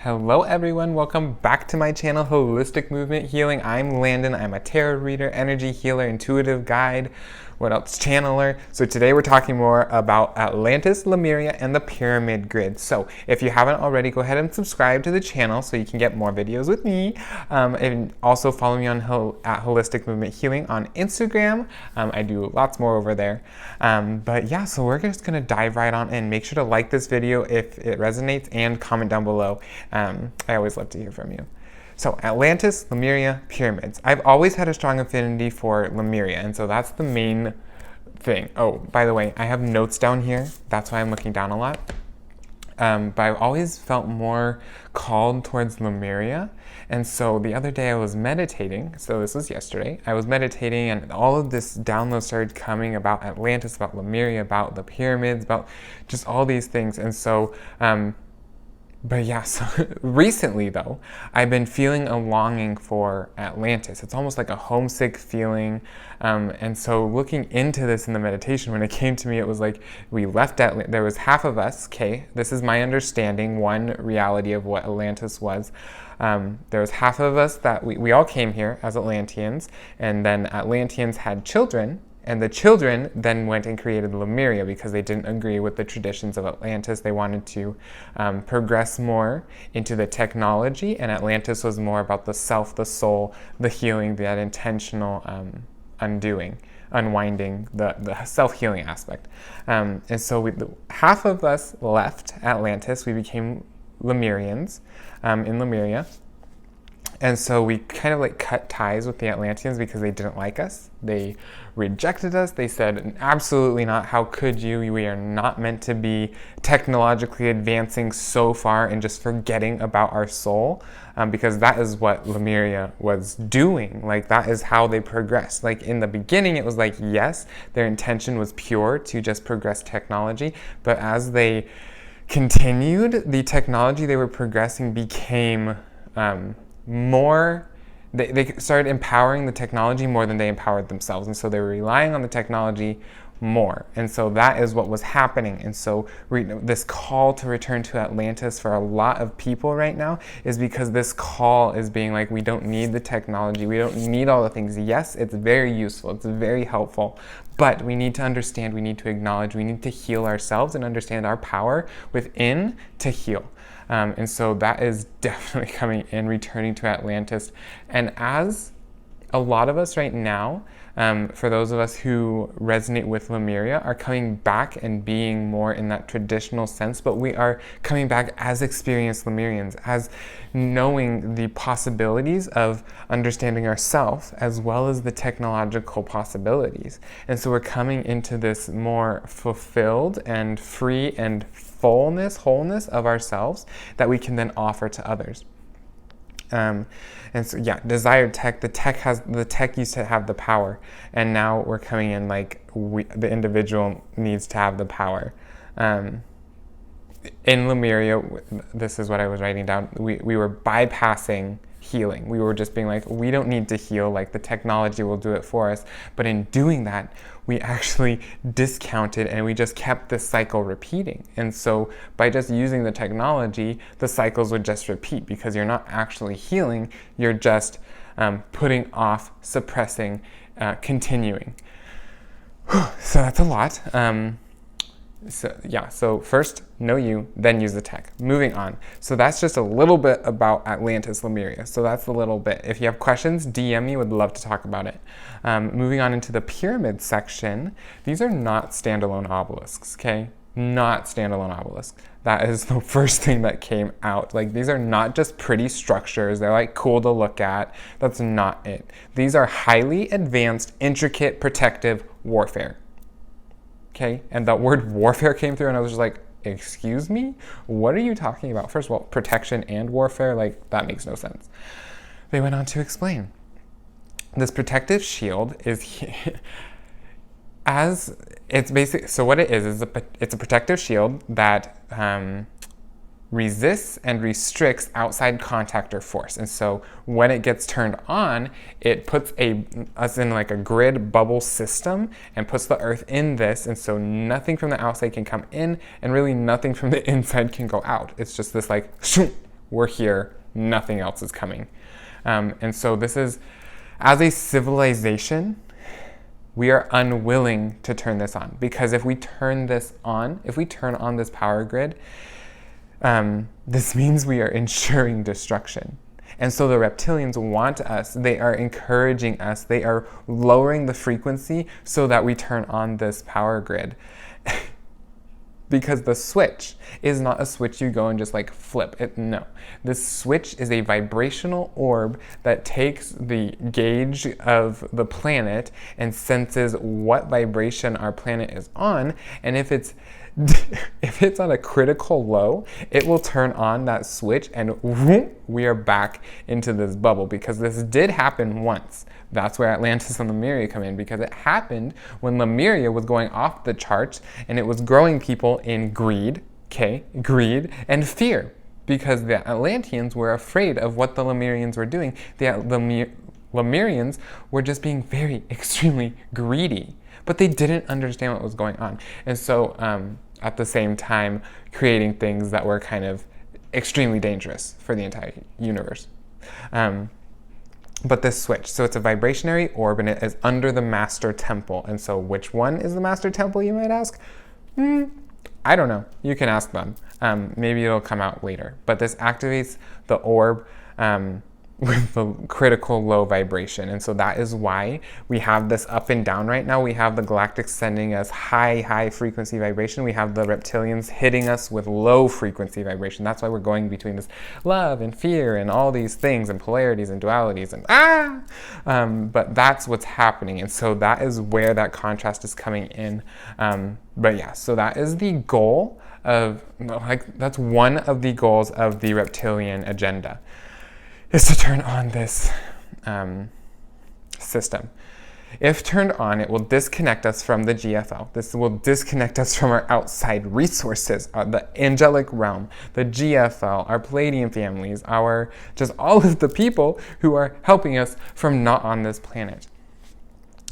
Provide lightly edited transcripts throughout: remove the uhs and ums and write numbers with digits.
Hello everyone, welcome back to my channel, Holistic Movement Healing. I'm Landon, I'm a tarot reader, energy healer, intuitive guide, what else, channeler. So today we're talking more about Atlantis, Lemuria, and the Pyramid Grid. So if you haven't already, go ahead and subscribe to the channel so you can get more videos with me. And also follow me on at Holistic Movement Healing on Instagram. I do lots more over there. But yeah, so we're just gonna dive right on in. Make sure to like this video if it resonates and comment down below. I always love to hear from you. So Atlantis, Lemuria, pyramids. I've always had a strong affinity for Lemuria, and so that's the main thing. Oh, by the way, I have notes down here. That's why I'm looking down a lot. But I've always felt more called towards Lemuria. And so the other day I was meditating, so this was yesterday, I was meditating and all of this download started coming about Atlantis, about Lemuria, about the pyramids, about just all these things. And so, but yeah, so recently though, I've been feeling a longing for Atlantis. It's almost like a homesick feeling. And so looking into this in the meditation, when it came to me, it was like we left Atlantis. There was half of us, okay, this is my understanding, one reality of what Atlantis was. There was half of us that we all came here as Atlanteans, and then Atlanteans had children. And the children then went and created Lemuria because they didn't agree with the traditions of Atlantis. They wanted to progress more into the technology, and Atlantis was more about the self, the soul, the healing, that intentional unwinding, the self-healing aspect. And so half of us left Atlantis. We became Lemurians in Lemuria. And so we kind of like cut ties with the Atlanteans because they didn't like us. They rejected us. They said, absolutely not. How could you? We are not meant to be technologically advancing so far and just forgetting about our soul, because that is what Lemuria was doing. Like, that is how they progressed. Like, in the beginning, it was like, yes, their intention was pure to just progress technology. But as they continued, the technology they were progressing became they started empowering the technology more than they empowered themselves, and so they were relying on the technology more, and so that is what was happening. And so this call to return to Atlantis for a lot of people right now is because this call is being like, we don't need the technology, we don't need all the things. Yes, it's very useful, it's very helpful, but we need to understand, we need to acknowledge, we need to heal ourselves and understand our power within to heal. And so that is definitely coming in, returning to Atlantis. And as a lot of us right now, for those of us who resonate with Lemuria, are coming back and being more in that traditional sense, but we are coming back as experienced Lemurians, as knowing the possibilities of understanding ourselves as well as the technological possibilities. And so we're coming into this more fulfilled and free and wholeness of ourselves that we can then offer to others. And so yeah, desired tech. The tech used to have the power, and now we're coming in like the individual needs to have the power. In Lemuria, this is what I was writing down. We were bypassing healing. We were just being like, we don't need to heal, like the technology will do it for us. But in doing that, we actually discounted and we just kept this cycle repeating. And so by just using the technology, the cycles would just repeat because you're not actually healing, you're just putting off, suppressing, continuing. So that's a lot. So first, know you, then use the tech. Moving on. So that's just a little bit about Atlantis, Lemuria. So that's a little bit. If you have questions, DM me, would love to talk about it. Moving on into the pyramid section, these are not standalone obelisks, okay? Not standalone obelisks. That is the first thing that came out. Like, these are not just pretty structures. They're like cool to look at. That's not it. These are highly advanced, intricate, protective warfare. Okay, and the word warfare came through and I was just like, excuse me? What are you talking about? First of all, protection and warfare, like, that makes no sense. They went on to explain. This protective shield is, so what it is it's a protective shield that resists and restricts outside contact or force. And so when it gets turned on, it puts us in like a grid bubble system and puts the earth in this. And so nothing from the outside can come in and really nothing from the inside can go out. It's just this like we're here, nothing else is coming. And so this is, as a civilization, we are unwilling to turn this on, because if we turn this on, if we turn on this power grid, this means we are ensuring destruction. And so the reptilians want us, they are encouraging us, they are lowering the frequency so that we turn on this power grid. Because the switch is not a switch you go and just like flip it. No, this switch is a vibrational orb that takes the gauge of the planet and senses what vibration our planet is on. And if it's on a critical low, it will turn on that switch and whoop, we are back into this bubble, because this did happen once. That's where Atlantis and Lemuria come in, because it happened when Lemuria was going off the charts and it was growing people in greed, greed and fear, because the Atlanteans were afraid of what the Lemurians were doing. The Lemurians were just being very extremely greedy, but they didn't understand what was going on. And so at the same time, creating things that were kind of extremely dangerous for the entire universe. But this switch, so it's a vibrationary orb and it is under the master temple. And so which one is the master temple, you might ask? I don't know. You can ask them. Maybe it'll come out later. But this activates the orb with the critical low vibration. And so that is why we have this up and down right now. We have the galactics sending us high frequency vibration. We have the reptilians hitting us with low frequency vibration. That's why we're going between this love and fear and all these things and polarities and dualities and but that's what's happening. And so that is where that contrast is coming in. But yeah, so that is the goal of, like, that's one of the goals of the reptilian agenda, is to turn on this system. If turned on, it will disconnect us from the GFL. This will disconnect us from our outside resources, the angelic realm, the GFL, our Palladian families, just all of the people who are helping us from not on this planet.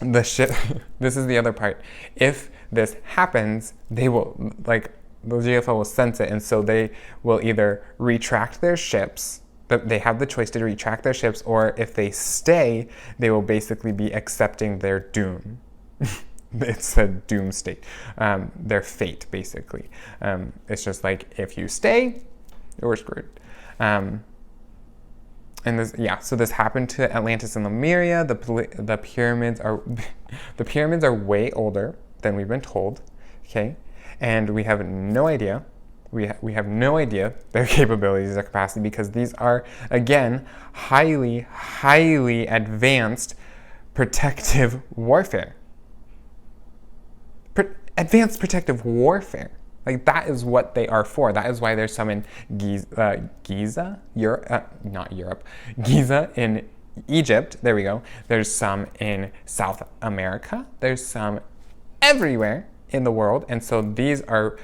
This is the other part. If this happens, they will, the GFL will sense it, and so they will either retract their ships. They have the choice to retract their ships, or if they stay, they will basically be accepting their doom. It's a doom state, their fate, basically. It's just like, if you stay, you're screwed. And this, so this happened to Atlantis and Lemuria. The pyramids are way older than we've been told, okay? And we have no idea. We have no idea their capabilities, their capacity, because these are, again, highly advanced protective warfare. Advanced protective warfare. Like, that is what they are for. That is why there's some in Giza, not Europe, Giza in Egypt. There we go. There's some in South America. There's some everywhere in the world. And so these are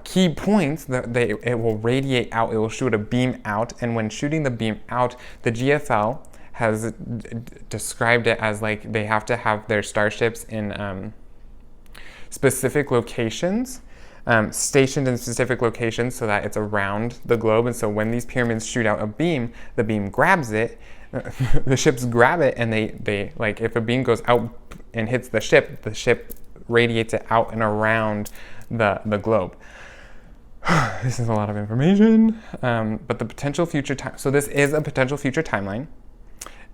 key points that it will radiate out. It will shoot a beam out, and when shooting the beam out, the GFL has described it as like they have to have their starships in specific locations, stationed in specific locations, so that it's around the globe. And so when these pyramids shoot out a beam, the beam grabs it, the ships grab it, and they like, if a beam goes out and hits the ship radiates it out and around the globe. This is a lot of information, but the potential future time. So this is a potential future timeline,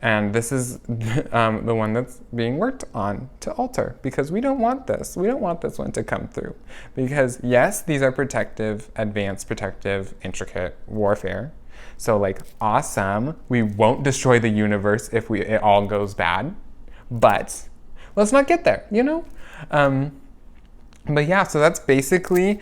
and this is the one that's being worked on to alter, because we don't want this. We don't want this one to come through, because yes, these are protective, advanced protective, intricate warfare. So like, awesome. We won't destroy the universe if it all goes bad, but let's not get there, you know? But yeah, so that's basically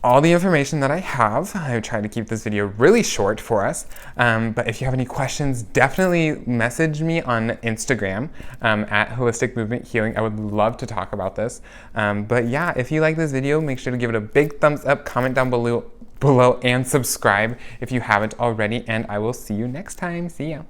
all the information that I have. I tried to keep this video really short for us, but if you have any questions, definitely message me on Instagram at Holistic Movement Healing. I would love to talk about this. But yeah, if you like this video, make sure to give it a big thumbs up, comment down below, and subscribe if you haven't already, and I will see you next time. See ya.